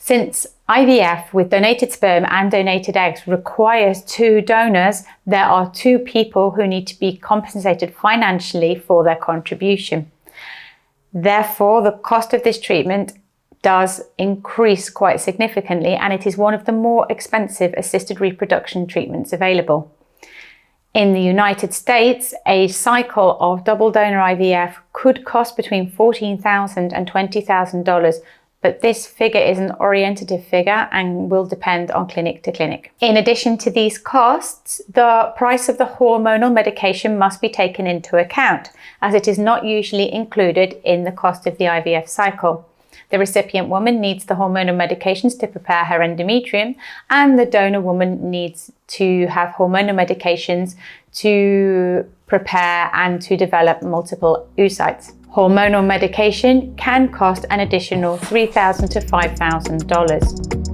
Since IVF with donated sperm and donated eggs requires 2 donors, there are 2 people who need to be compensated financially for their contribution. Therefore, the cost of this treatment does increase quite significantly, and it is one of the more expensive assisted reproduction treatments available. In the United States, a cycle of double donor IVF could cost between $14,000 and $20,000, but this figure is an orientative figure and will depend on clinic to clinic. In addition to these costs, the price of the hormonal medication must be taken into account, as it is not usually included in the cost of the IVF cycle. The recipient woman needs the hormonal medications to prepare her endometrium, and the donor woman needs to have hormonal medications to prepare and to develop multiple oocytes. Hormonal medication can cost an additional $3,000 to $5,000.